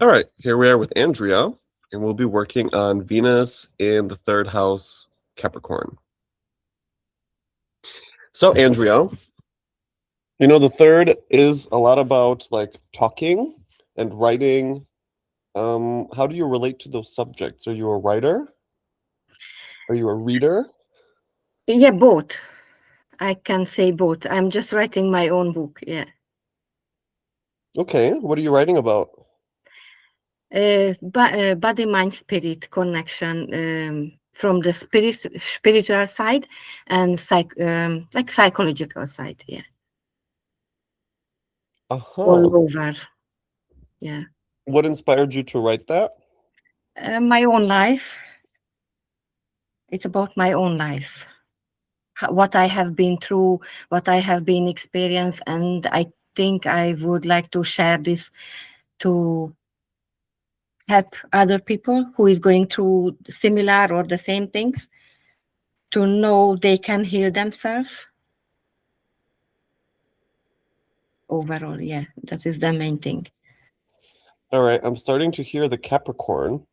All right, here we are with Andrea, and we'll be working on Venus in the third house, Capricorn. So, Andrea, the third is a lot about like talking and writing. How do you relate to those subjects? Are you a writer? Are you a reader? Yeah, both. I can say both. I'm just writing my own book. Yeah. Okay, what are you writing about? Body mind spirit connection from the spiritual side and like psychological side. Yeah. Uh-huh. All over. Yeah. What inspired you to write that? My own life. It's about my own life. What I have been through, what I have been experienced, and I think I would like to share this to help other people who is going through similar or the same things to know they can heal themselves. Overall, yeah, that is the main thing. All right, I'm starting to hear the Capricorn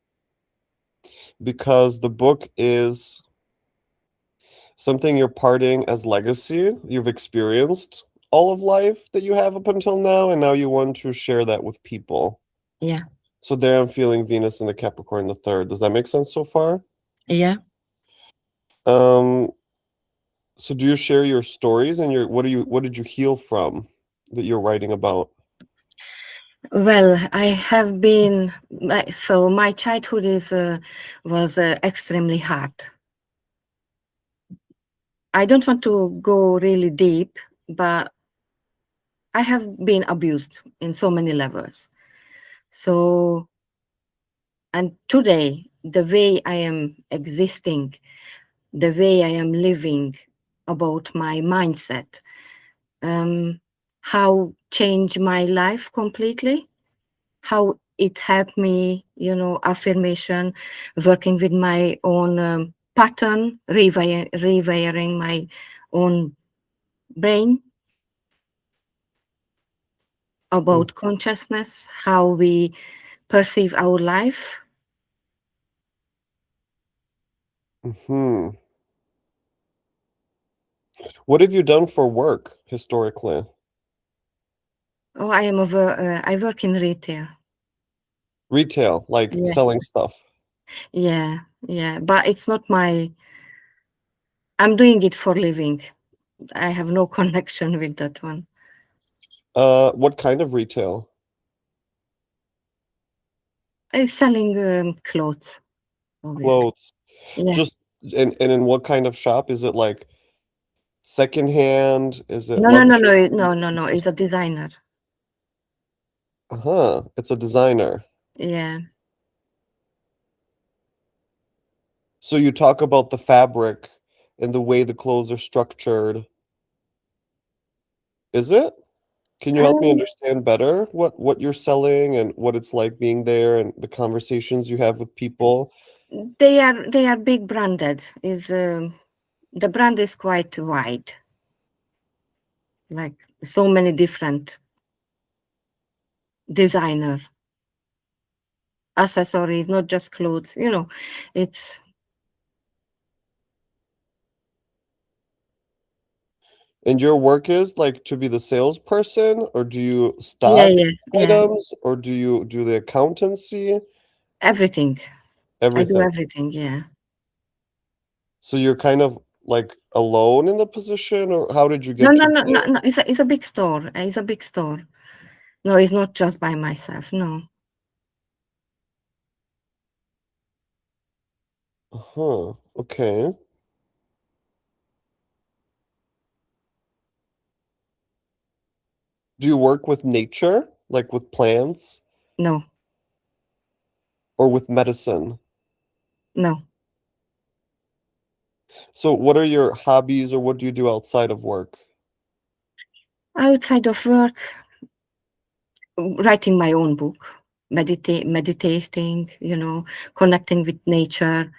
because the book is something you're parting as legacy. You've experienced all of life that you have up until now, and now you want to share that with people. Yeah. So there I'm feeling Venus in the Capricorn the third. Does that make sense so far? Yeah. Um, so do you share your stories and what did you heal from that you're writing about? Well, I have been so my childhood is was extremely hard. I don't want to go really deep, but I have been abused in so many levels. So, and today, the way I am existing, the way I am living, about my mindset, um, how changed my life completely, how it helped me, affirmation, working with my own pattern, rewiring my own brain about consciousness, how we perceive our life. Mm-hmm. What have you done for work historically? Oh, I work in retail. Retail, like Yeah, selling stuff. yeah, yeah. But it's not my. I'm doing it for living. I have no connection with that one. What kind of retail? I'm selling clothes, obviously. Clothes. Yeah. Just and in what kind of shop? Is it like secondhand? Is it No, no, no, no, luxury? no, no, no. It's a designer. Uh-huh. It's a designer. Yeah. So you talk about the fabric and the way the clothes are structured. Is it? Can you help me Um, understand better what you're selling and what it's like being there and the conversations you have with people? they are big branded. Is the brand is quite wide, like so many different designer accessories, not just clothes. It's And your work is like to be the salesperson, or do you yeah, stock yeah, yeah. items, or do you do the accountancy? Everything. I do Everything. everything. Yeah. So you're kind of like alone in the position, or how did you No, get no, to no, be no, there? no. It's a big store. It's a big store. No, it's not just by myself. No. Uh-huh. Okay. Do you work with nature, like with plants, No. or with medicine? No. So what are your hobbies, or what do you do outside of work? Outside of work, writing my own book, meditating, connecting with nature.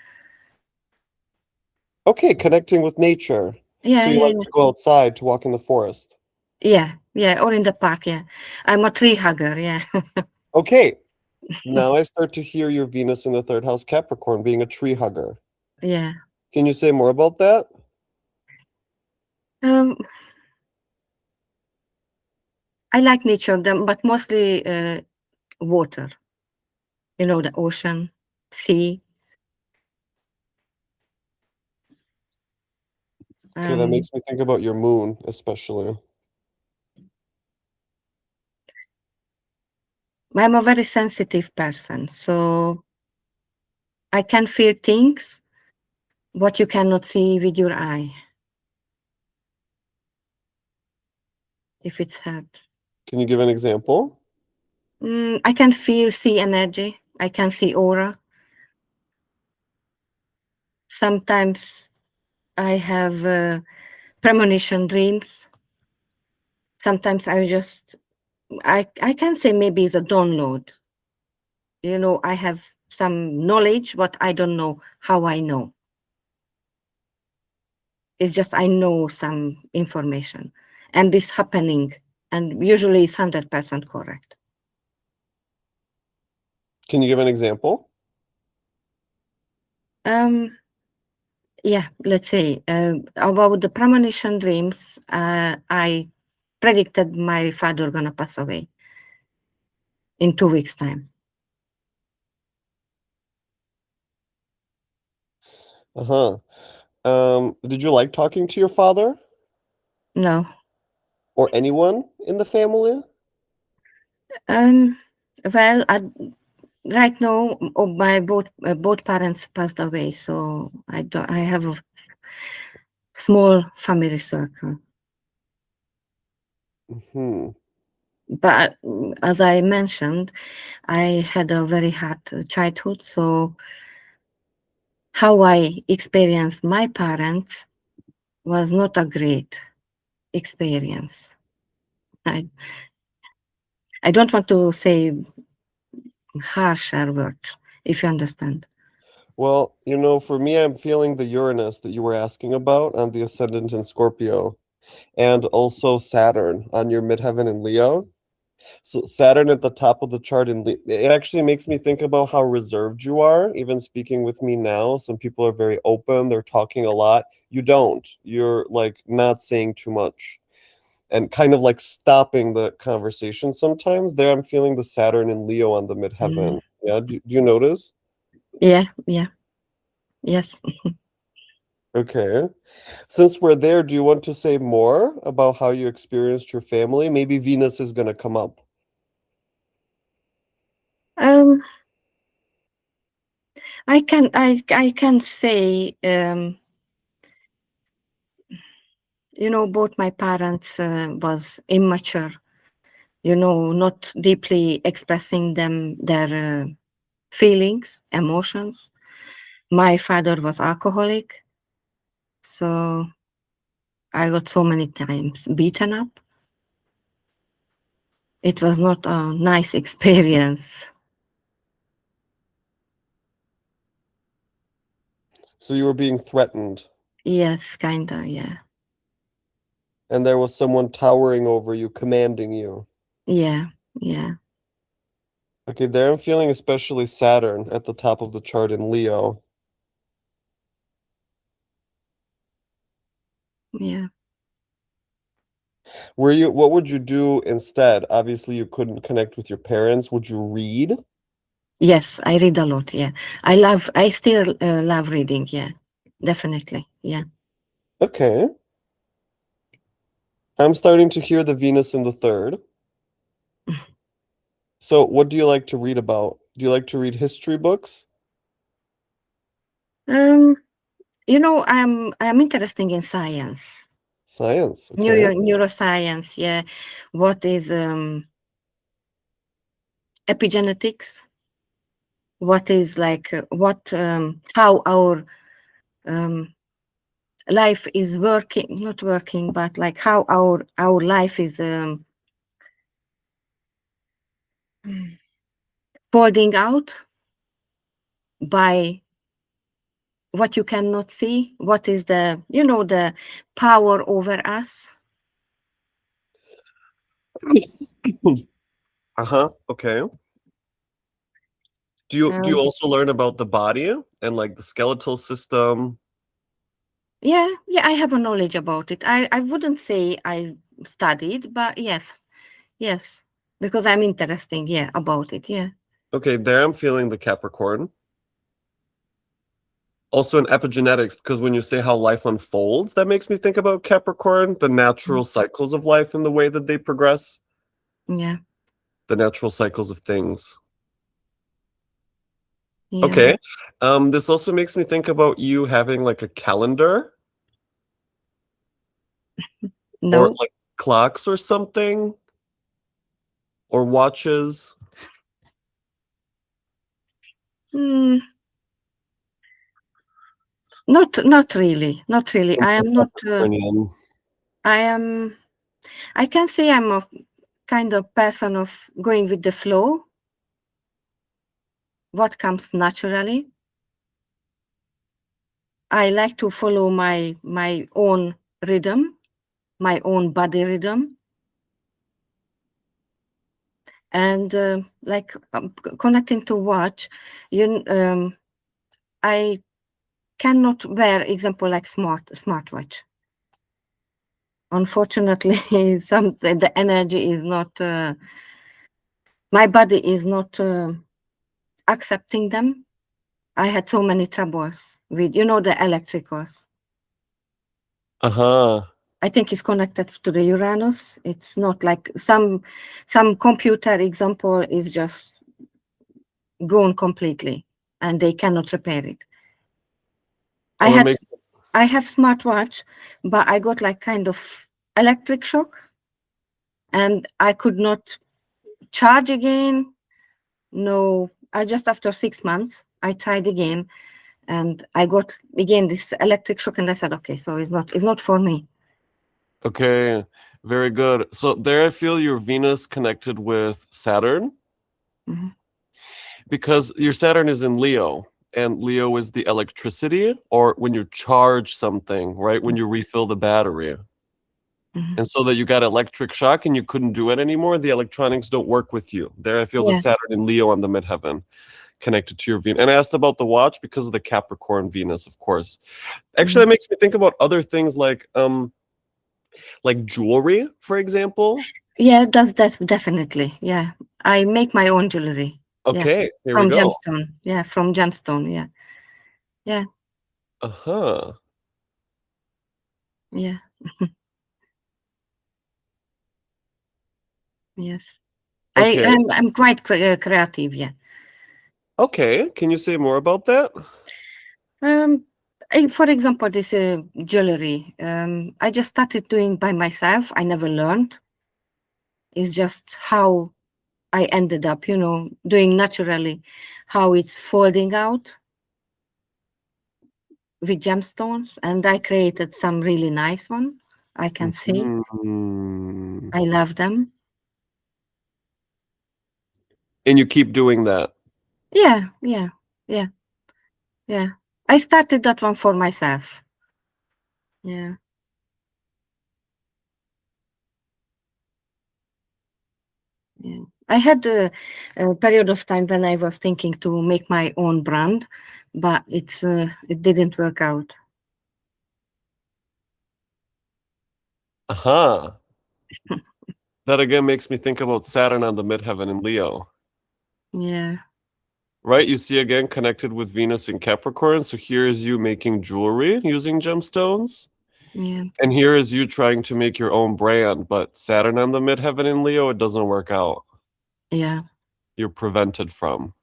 Okay, connecting with nature. So Yeah, you yeah, like yeah. to go outside to walk in the forest. Yeah, yeah, or in the park, yeah. I'm a tree hugger, yeah. Okay. Now I start to hear your Venus in the third house, Capricorn, being a tree hugger. Yeah. Can you say more about that? Um, I like nature, but mostly water. The ocean, sea. Okay, that Um, makes me think about your moon, especially. I'm a very sensitive person, so I can feel things what you cannot see with your eye, if it helps. Can you give an example? I can see energy. I can see aura. Sometimes I have premonition dreams. Sometimes I can say maybe it's a download. I have some knowledge, but I don't know how I know. It's just I know some information, and this happening, and usually it's 100% correct. Can you give an example? Um, yeah, let's say about the premonition dreams. I predicted my father gonna pass away in 2 weeks' time. Uh-huh. Did you like talking to your father No. or anyone in the family? Um. Well, right now, my both parents passed away, so I don't. I have a small family circle. Hmm. But as I mentioned, I had a very hard childhood. So how I experienced my parents was not a great experience. I I don't want to say harsher words, if you understand. Well, for me, I'm feeling the Uranus that you were asking about on the ascendant in Scorpio, and also Saturn on your midheaven in Leo. So Saturn at the top of the chart in it actually makes me think about how reserved you are, even speaking with me now. Some people are very open, they're talking a lot. You don't. You're like not saying too much and kind of like stopping the conversation sometimes. There I'm feeling the Saturn and Leo on the Mm. midheaven. Yeah, do you notice? Yeah, yeah, yes. Okay. Since we're there, do you want to say more about how you experienced your family? Maybe Venus is going to come up. Um, I can say, both my parents was immature, not deeply expressing their feelings, emotions. My father was alcoholic, so I got so many times beaten up. It was not a nice experience. So you were being threatened, Yes, kinda, yeah. and there was someone towering over you, commanding you. Yeah, yeah, Okay, there I'm feeling especially Saturn at the top of the chart in Leo. yeah. What would you do instead? Obviously, you couldn't connect with your parents. Would you read? Yes, I read a lot, yeah. I still love reading, yeah. Definitely, yeah. Okay. I'm starting to hear the Venus in the third. So, what do you like to read about? Do you like to read history books? Um, I'm interested in science. Science, okay. Neuroscience, yeah. What is epigenetics? What is like what how our um, life is working, not working, but like how our life is folding out by what you cannot see. What is the power over us? Uh-huh. Okay. Do you also learn about the body and like the skeletal system? Yeah, I have a knowledge about it. I wouldn't say I studied, but yes, because I'm interesting, yeah, about it, yeah. Okay, there I'm feeling the Capricorn. Also in epigenetics, because when you say how life unfolds, that makes me think about Capricorn, the natural cycles of life and the way that they progress, Yeah, the natural cycles of things. yeah. Okay. This also makes me think about you having like a calendar or No. like clocks or something or watches. Mm, not really. Not really. I am not Capricornian. I am I can say I'm a kind of person of going with the flow, what comes naturally. I like to follow my own rhythm, my own body rhythm, and like connecting to watch. I cannot wear example like smartwatch. Unfortunately, the energy is not. My body is not accepting them. I had so many troubles with the electricals. Uh-huh. I think it's connected to the Uranus. It's not like some computer example is just gone completely and they cannot repair it. I Oh, that had makes I have smartwatch, but I got like kind of electric shock and I could not charge again. No, I just after 6 months I tried again and I got again this electric shock and I said, okay, so it's not for me. okay. Very good. So there I feel your Venus connected with Saturn Mhm. because your Saturn is in Leo and Leo is the electricity or when you charge something, right? When you refill the battery. Mhm. And so that you got electric shock and you couldn't do it anymore, the electronics don't work with you. There I feel the Yeah. Saturn and Leo on the midheaven connected to your Venus. And I asked about the watch because of the Capricorn Venus, of course. Actually, Mhm. that makes me think about other things like jewelry, for example. Yeah, that's that definitely. Yeah. I make my own jewelry. Yeah. Okay, here we From go. gemstone. Yeah, from gemstone. Yeah. Yeah. Uh-huh. Yeah. Yes. I Okay. I'm quite creative, yeah. Okay. Can you say more about that? Um for example, this jewelry, I just started doing by myself. I never learned. It's just how I ended up, doing naturally, how it's folding out with gemstones, and I created some really nice one. I can say Mhm. I love them. And you keep doing that. Yeah, yeah, yeah. I started that one for myself. Yeah, yeah. I had a period of time when I was thinking to make my own brand, but it didn't work out. Uh-huh. That again makes me think about Saturn on the midheaven in Leo. Yeah, Right? You see again connected with Venus in Capricorn. So here is you making jewelry using gemstones. yeah, And here is you trying to make your own brand. But Saturn on the midheaven in Leo, it doesn't work out. yeah, You're prevented from.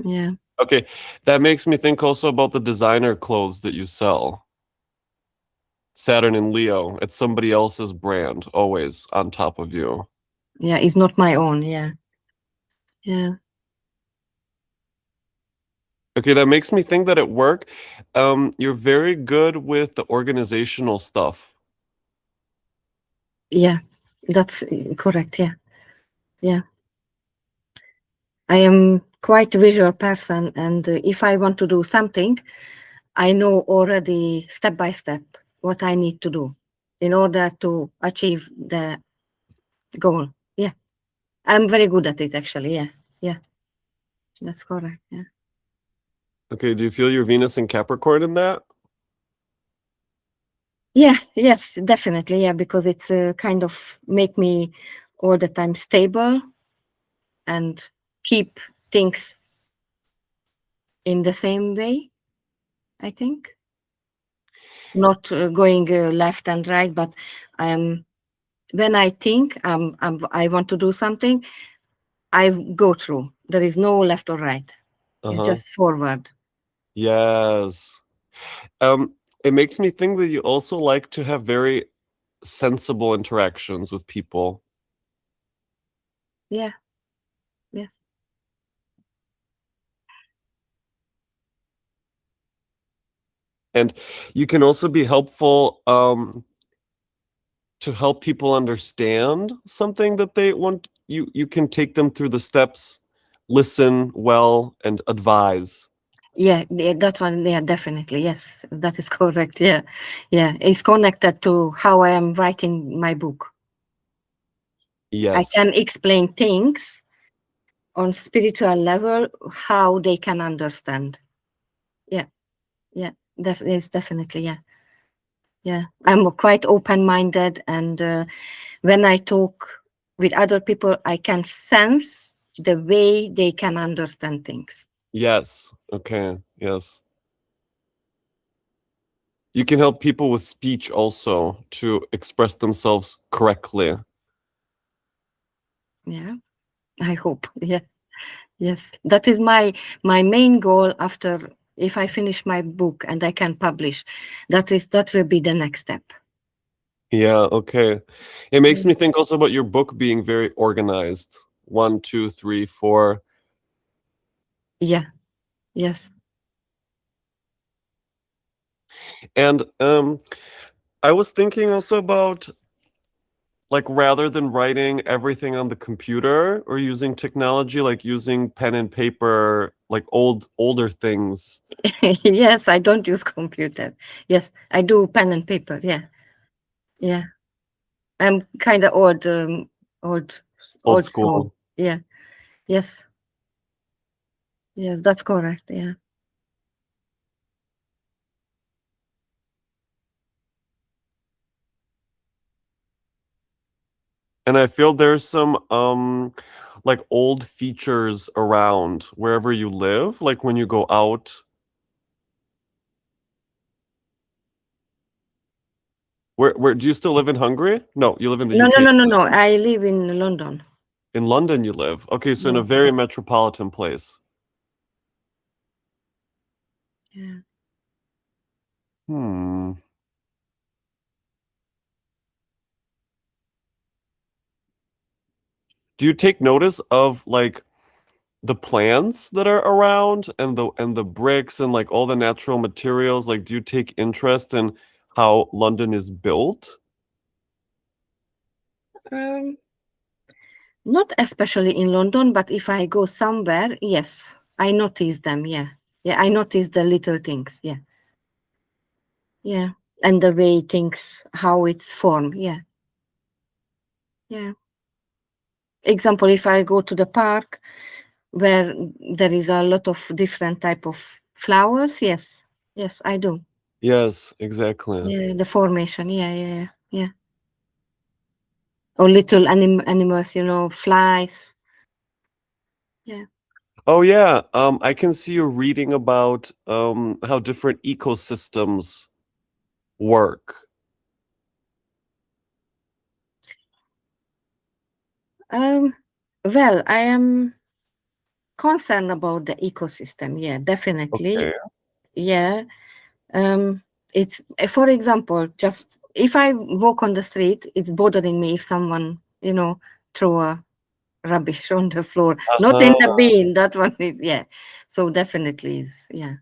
yeah, Okay. That makes me think also about the designer clothes that you sell. Saturn in Leo. It's somebody else's brand, always on top of you. yeah. It's not my own. Yeah, yeah, Okay, that makes me think that at work, you're very good with the organizational stuff. yeah. That's correct. Yeah, yeah. I am quite a visual person, and if I want to do something, I know already step by step what I need to do in order to achieve the goal. Yeah, I'm very good at it actually. Yeah, yeah, that's correct. Yeah. Okay, do you feel your Venus in Capricorn in that? Yeah, yes, definitely. Yeah, because it's kind of make me all the time stable and keep things in the same way, I think. Not going left and right, but um, when I think I want to do something, I go through. There is no left or right. It's Uh-huh. just forward. Yes. It makes me think that you also like to have very sensible interactions with people. Yeah, yes. And you can also be helpful to help people understand something that they want. You can take them through the steps, listen well, and advise. Yeah, that one, yeah, definitely. Yes, that is correct. Yeah, yeah. It's connected to how I am writing my book. I Yes. can explain things on spiritual level, how they can understand. Yeah, yeah. It's definitely, yeah. Yeah. I'm quite open-minded, and when I talk with other people, I can sense the way they can understand things. Yes. Okay. Yes. You can help people with speech also to express themselves correctly. Yeah, I hope. Yeah. Yes, that is my main goal after if I finish my book and I can publish. That will be the next step. Yeah, okay. It makes Mm. me think also about your book being very organized. One, two, three, four. Yeah, yes. And I was thinking also about like rather than writing everything on the computer or using technology, like using pen and paper, like older things. Yes, I don't use computer. Yes, I do pen and paper. Yeah, yeah. I'm kind of old, Old old soul. school. Yeah, yes, yes. That's correct. Yeah. And I feel there's some like old features around wherever you live, like when you go out. Where do you still live in Hungary? No, you live in the No, no, UK. no, no, no. I live in London. In London you live. Okay, so in a Yeah, very metropolitan place. yeah. Hmm. Do you take notice of like the plants that are around and the bricks and like all the natural materials? Like, do you take interest in how London is built? Um, Not especially in London, but if I go somewhere, yes, I notice them. Yeah. Yeah, I notice the little things. Yeah. Yeah. And the way things, how it's formed. Yeah. Yeah. Example, if I go to the park where there is a lot of different type of flowers, yes. Yes, I do. Yes, exactly. Yeah, the formation. Yeah, yeah, yeah. Yeah. Or little animals, flies. Yeah. Oh yeah, I can see you reading about how different ecosystems work. Um, well, I am concerned about the ecosystem. Yeah, definitely. Okay. Yeah. Um, it's for example, just if I walk on the street, it's bothering me if someone, throw a rubbish on the floor, not in the Uh-huh. bin. That one is, yeah. So definitely is, yeah,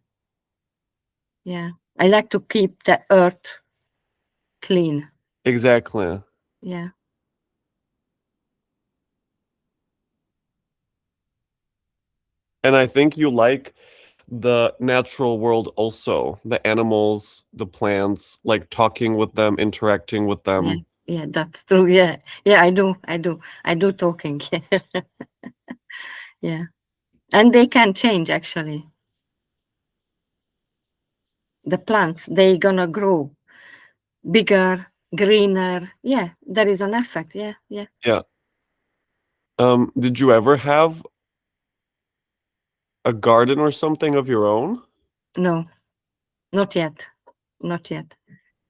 yeah. I like to keep the earth clean. Exactly. Yeah. And I think you like the natural world also, the animals, the plants, like talking with them, interacting with Yeah, them. yeah, that's true. Yeah, yeah, I do talking. Yeah, And they can change actually. The plants, they gonna grow bigger, greener. Yeah, there is an effect. Yeah, yeah. Yeah. Did you ever have a garden or something of your own? No, not yet. Not yet.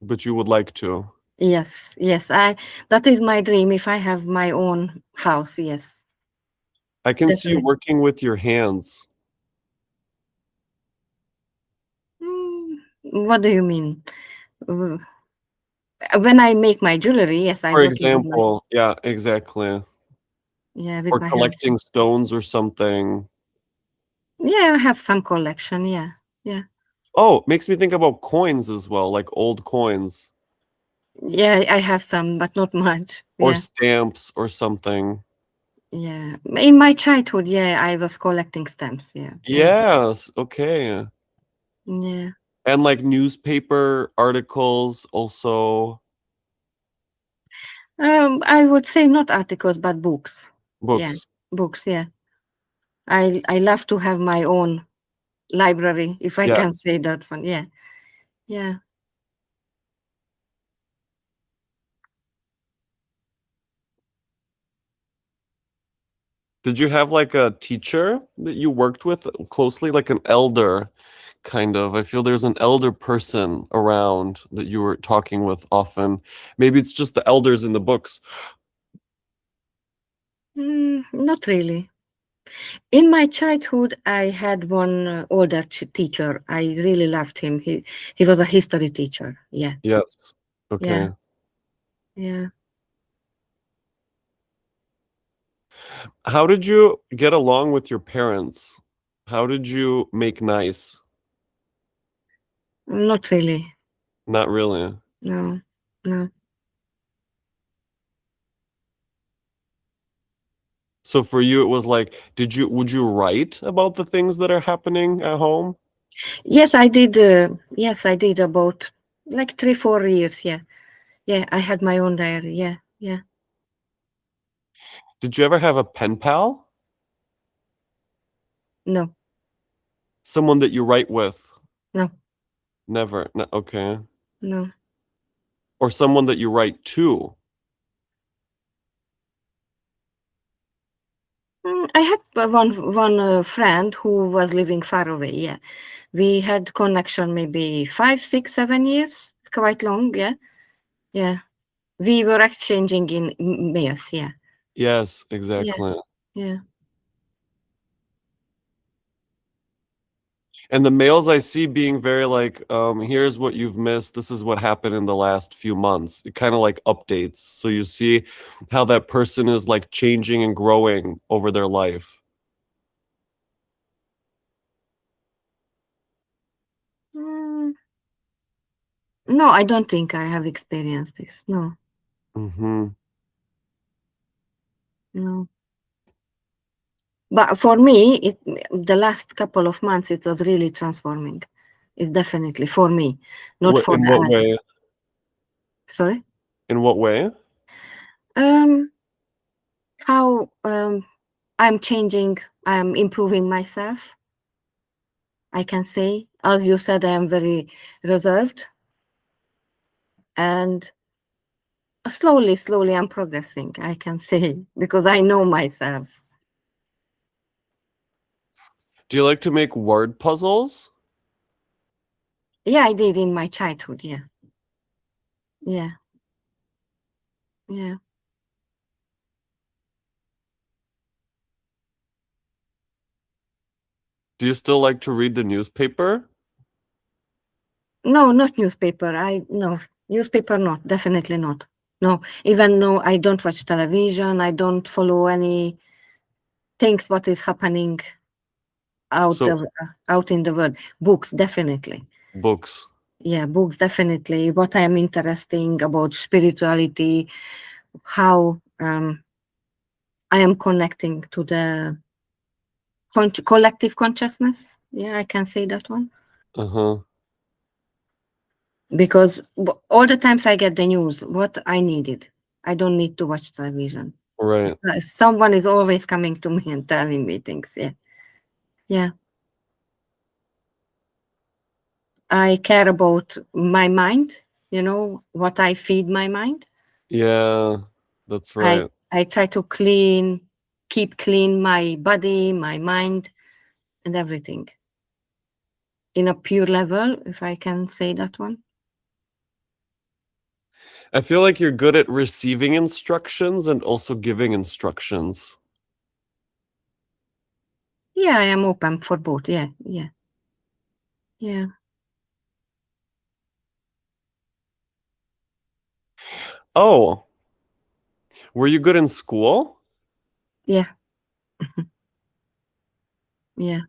But you would like to. Yes, yes. That is my dream if I have my own house. Yes, I can see you definitely. working with your hands. What do you mean? Uh, When I make my jewelry, yes, I For working with my, example, yeah, exactly. yeah, with Or my hands. collecting stones or something. Yeah, I have some collection. Yeah, yeah, Oh, makes me think about coins as well, like old coins yeah. I have some, but not much. or Yeah, stamps or something. yeah. In my childhood, yeah, I was collecting stamps. Yeah, yes, Yes, okay. yeah. And like newspaper articles also, I would say not articles, but books. Yeah, books. books. Yeah, I love to have my own library, if I Yeah. can say that one. Yeah, yeah. Did you have like a teacher that you worked with closely, like an elder kind of? I feel there's an elder person around that you were talking with often. Maybe it's just the elders in the books. Not really. In my childhood, I had one older teacher. I really loved him. He was a history teacher. Yeah, Yes. yeah, Okay. yeah. How did you get along with your parents? How did you make nice? Not really. Not really. No, no. So for you, it was like, would you write about the things that are happening at home? Yes, I did. Yes, I did about like 3, 4 years. Yeah, yeah. I had my own diary. Yeah, yeah. Did you ever have a pen pal? No, Someone that you write with? no, Never. No, okay. no. Or someone that you write to? I had one friend who was living far away. Yeah, we had connection maybe 5, 6, 7 years, quite long. Yeah, yeah. We were exchanging in mails. Yeah, Yes, yeah, exactly. yeah. And the mails I see being very like, here's what you've missed. This is what happened in the last few months. It kind of like updates. So you see how that person is like changing and growing over their life. Mm, no, I don't think I have experienced this. No, Hmm. no. But for me, the last couple of months it was really transforming. It's definitely for me, not What for in the what other. way? Sorry. In what way? Um, how I'm changing. I'm improving myself. I can say, as you said, I am very reserved, and slowly, slowly, I'm progressing. I can say because I know myself. Do you like to make word puzzles? Yeah, I did in my childhood. Yeah, yeah, yeah. Do you still like to read the newspaper? No, not newspaper. I no newspaper. Not definitely not. No, even no, I don't watch television. I don't follow any things what is happening So out in the world. Books definitely. books. Yeah, books definitely. What I am interesting about spirituality, how I am connecting to the collective consciousness. Yeah, I can say that one Uh-huh. because all the times I get the news, what I needed, I don't need to watch television. Right. Someone is always coming to me and telling me things. Yeah, Yeah. I care about my mind, what I feed my mind. Yeah, that's I right. I try to keep clean my body, my mind, and everything in a pure level, if I can say that one. I feel like you're good at receiving instructions and also giving instructions. Yeah, I am open for both. Yeah, yeah, yeah, Oh, were you good in school? yeah, yeah.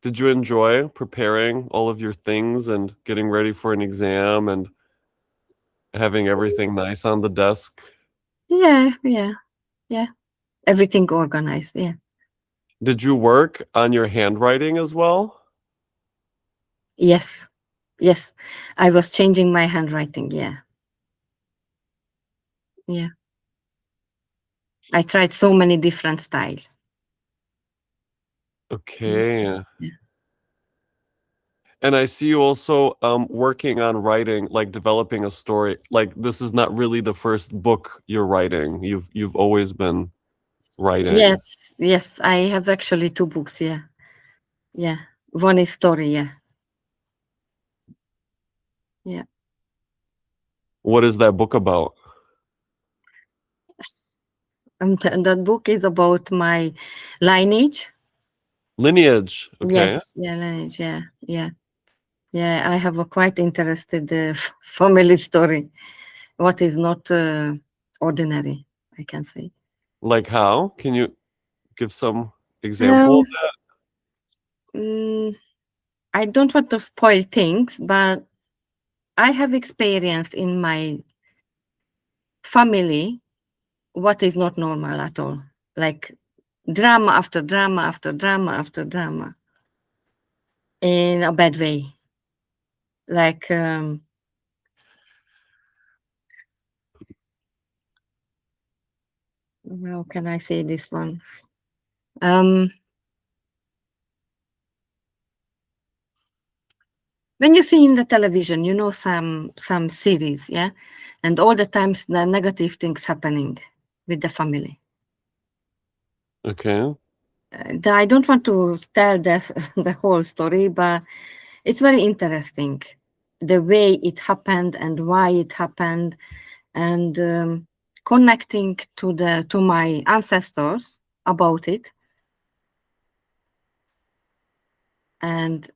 Did you enjoy preparing all of your things and getting ready for an exam and having everything nice on the desk? Yeah, yeah, yeah. Everything organized. Yeah. Did you work on your handwriting as well? Yes, yes. I was changing my handwriting. Yeah, yeah. I tried so many different style. Yeah, Okay. yeah. And I see you also working on writing, like developing a story. Like this is not really the first book you're writing. You've always been writing. Yes, yes. I have actually two books. Yeah, yeah. One is story. Yeah, yeah. What is that book about? That book is about my lineage. Lineage. Okay. Yes, yeah, lineage. Yeah, yeah, yeah. I have a quite interested family story. What is not ordinary, I can say. Like how? Can you give some example? Um, mm, I don't want to spoil things, but I have experienced in my family what is not normal at all. Like drama after drama after drama after drama in a bad way. Like, how can I say this one? Um, when you see in the television, some series, yeah, and all the times the negative things happening with the family. Okay. I don't want to tell the the whole story, but it's very interesting the way it happened and why it happened, and connecting to my ancestors about it, and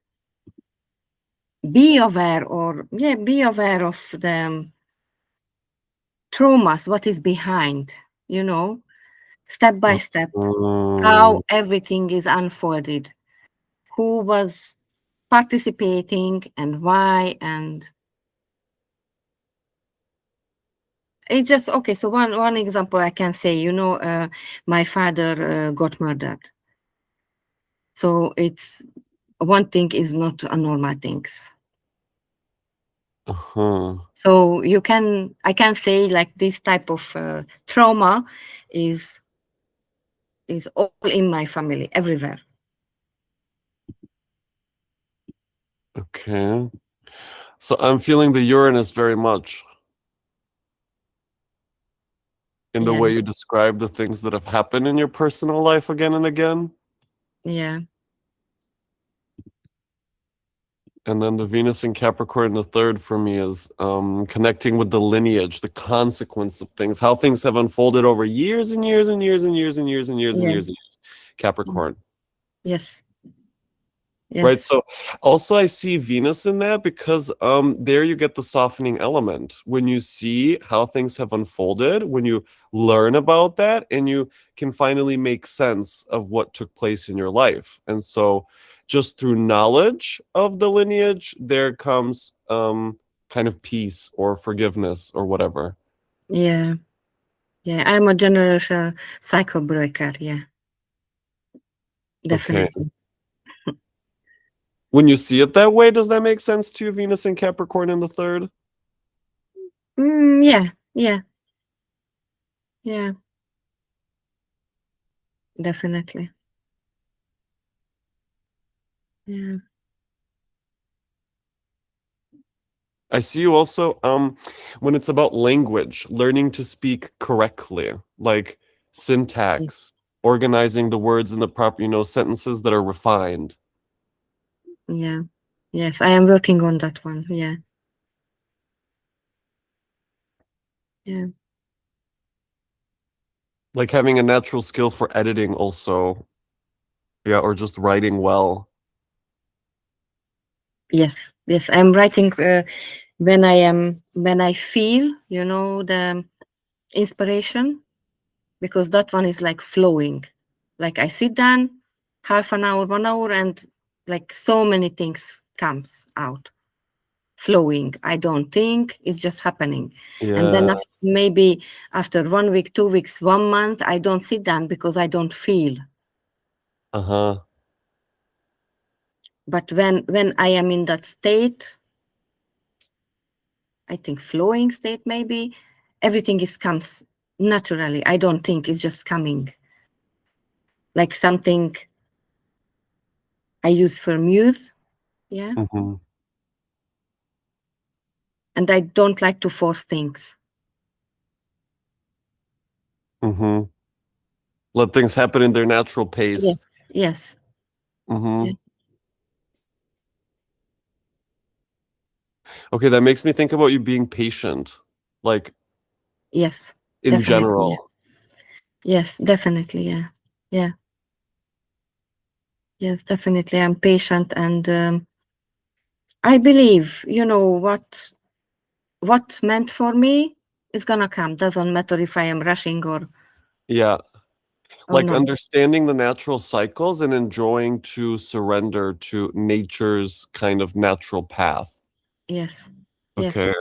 be aware of the traumas, what is behind, step by step, Um, how everything is unfolded, who was participating and why, and it's just okay. So one example I can say, my father got murdered. So it's one thing is not a normal things. uh-huh. So I can say like this type of trauma is is all in my family, everywhere. Okay. So I'm feeling the Uranus very much in the Yeah, way you describe the things that have happened in your personal life again and again. yeah, And then the Venus in Capricorn, the third for me is connecting with the lineage, the consequence of things, how things have unfolded over years and years and years and years and years and years and yeah, years and years. Capricorn. yes, Right. yes, So also I see Venus in that because there you get the softening element. When you see how things have unfolded, when you learn about that and you can finally make sense of what took place in your life. And so just through knowledge of the lineage, there comes kind of peace or forgiveness or whatever. yeah, yeah. I'm a generational cycle breaker. Yeah, Okay. definitely. When you see it that way, does that make sense to you, Venus and Capricorn in the third? Yeah, yeah, yeah, definitely. Yeah. I see you also when it's about language, learning to speak correctly, like syntax, organizing the words in the proper, sentences that are refined. Yeah. Yes, I am working on that one. Yeah. Yeah. Like having a natural skill for editing also. Yeah, or just writing well. Yes. Yes. I'm writing when I feel, the inspiration, because that one is like flowing. Like I sit down half an hour, 1 hour, and like so many things comes out flowing. I don't think, it's just happening. And Yeah. then maybe after 1 week, 2 weeks, 1 month, I don't sit down because I don't feel. Uh-huh. But when I am in that state, I think flowing state, maybe everything is comes naturally. I don't think it's just coming. Like something I use for muse. Yeah. Mm-hmm. And I don't like to force things. Mm-hmm. Let things happen in their natural pace. Yes. Yes. Mm-hmm. Yeah. Okay, that makes me think about you being patient, like Yes. in Definitely. Yeah. general. Yes. Definitely. Yeah. Yeah. Yes. Definitely. I'm patient, and I believe, what's meant for me is gonna come. Doesn't matter if I am rushing Yeah. or Like not. understanding the natural cycles and enjoying to surrender to nature's kind of natural path. Yes. Yes. Okay.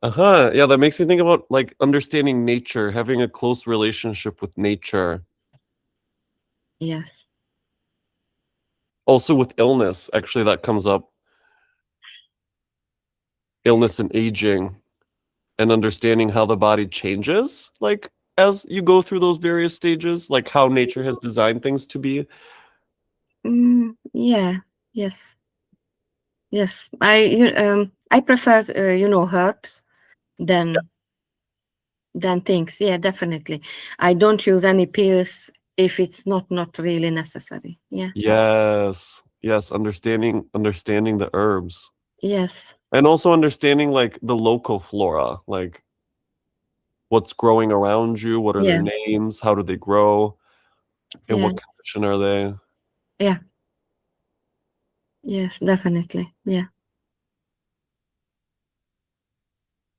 Uh-huh. Yeah, that makes me think about like understanding nature, having a close relationship with nature. Yes. Also with illness, actually that comes up. Illness and aging and understanding how the body changes, like as you go through those various stages, like how nature has designed things to be. Yeah. Yes. Yes. I prefer herbs than things. Yeah, definitely. I don't use any pills if it's not really necessary. Yeah. Yes. Yes, understanding the herbs. Yes. And also understanding like the local flora, like what's growing around you, what are their Yeah. names, how do they grow, in Yeah. what condition are they? Yeah. Yes, definitely. Yeah.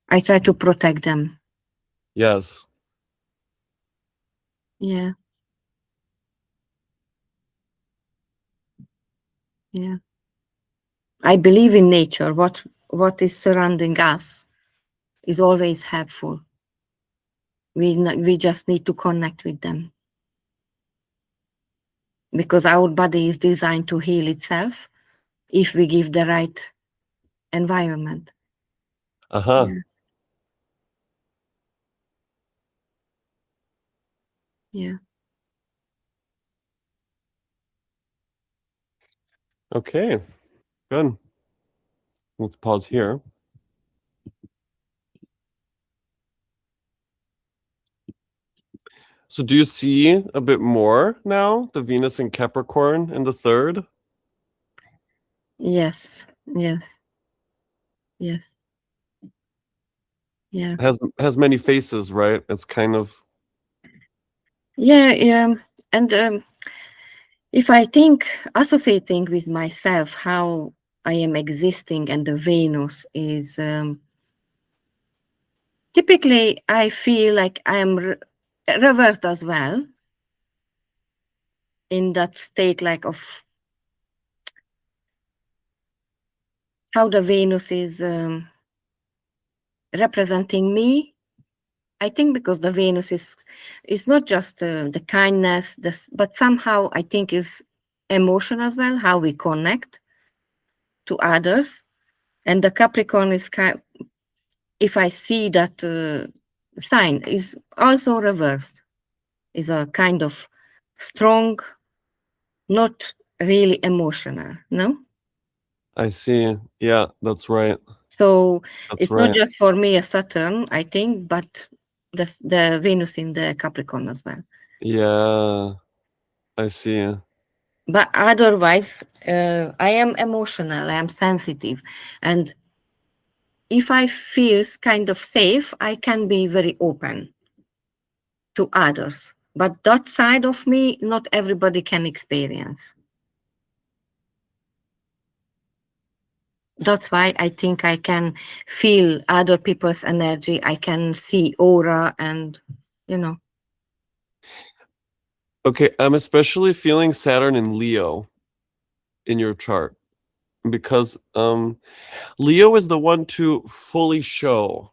I try to protect them. Yes. Yeah. Yeah. I believe in nature. What is surrounding us is always helpful. We just need to connect with them, because our body is designed to heal itself if we give the right environment. Uh-huh. Yeah. Yeah. Okay. Good. Let's pause here. So do you see a bit more now, the Venus in Capricorn in the third? Yes. Yes. Yes. Yeah. Has many faces, right? It's kind of Yeah. Yeah. And if I think, associating with myself, how I am existing, and the Venus is typically, I feel like I am reversed as well, in that state, like of how the Venus is representing me. I think because the Venus is not just the kindness, but somehow I think is emotion as well, how we connect to others. And the Capricorn is if I see that sign, is also reversed, is a kind of strong, not really emotional, no? I see. Yeah, that's right. So That's it's not right. just for me a Saturn, I think, but the Venus in the Capricorn as well. Yeah, I see. But otherwise, I am emotional, I am sensitive, and if I feel kind of safe, I can be very open to others. But that side of me, not everybody can experience. That's why I think I can feel other people's energy. I can see aura and, you know. Okay, I'm especially feeling Saturn in Leo in your chart because Leo is the one to fully show.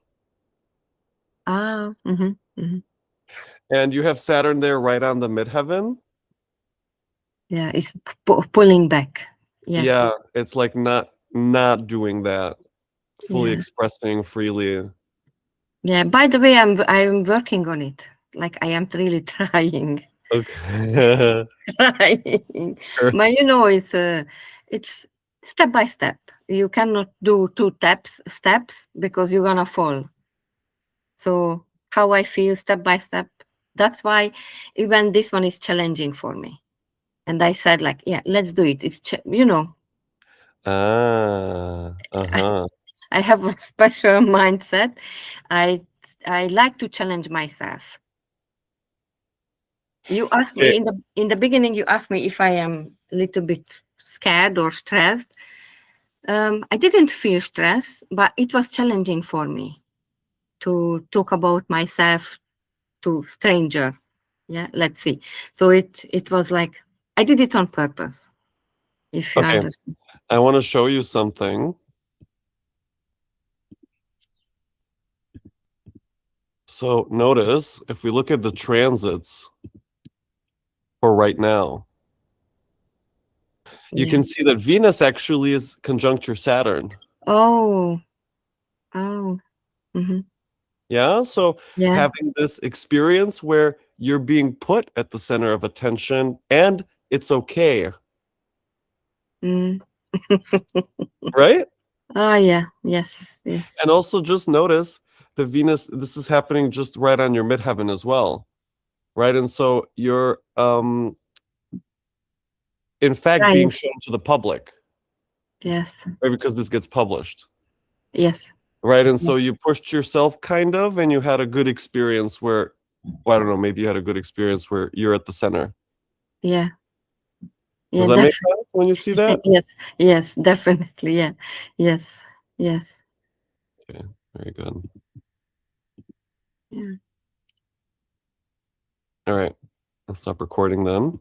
Ah, mm-hmm, mm-hmm. And you have Saturn there right on the midheaven. Yeah, it's pulling back. Yeah, Yeah, it's like not doing that, fully yeah, expressing freely. yeah. By the way, I'm working on it. Like I am really trying, Okay. trying. But it's step by step. You cannot do two steps because you're gonna fall. So how I feel step by step. That's why even this one is challenging for me. And I said like, yeah, let's do it. Uh-huh. I have a special mindset. I I like to challenge myself. You asked Okay. me in the beginning. You asked me if I am a little bit scared or stressed. I didn't feel stress, but it was challenging for me to talk about myself to stranger. Yeah, let's see. So it was like I did it on purpose. If you Okay. understand. I want to show you something. So notice if we look at the transits for right now, you Yeah. can see that Venus actually is conjuncture Saturn. Oh. Oh. Mm-hmm. Yeah. So Yeah. having this experience where you're being put at the center of attention and it's okay, Mm. right? Ah, yeah. Yes. Yes. And also just notice the Venus, this is happening just right on your midheaven as well. Right. And so you're in fact being Right. shown to the public, Yes. right? Because this gets published. Yes. Right. And Yeah. so you pushed yourself kind of, and you had a good experience where, well, I don't know, maybe you had a good experience where you're at the center. Yeah. Does Yeah. that make sense when you see that? Yes. Yes. Definitely. Yeah. Yes. Yes. Okay, very good. Yeah. All right, I'll stop recording then.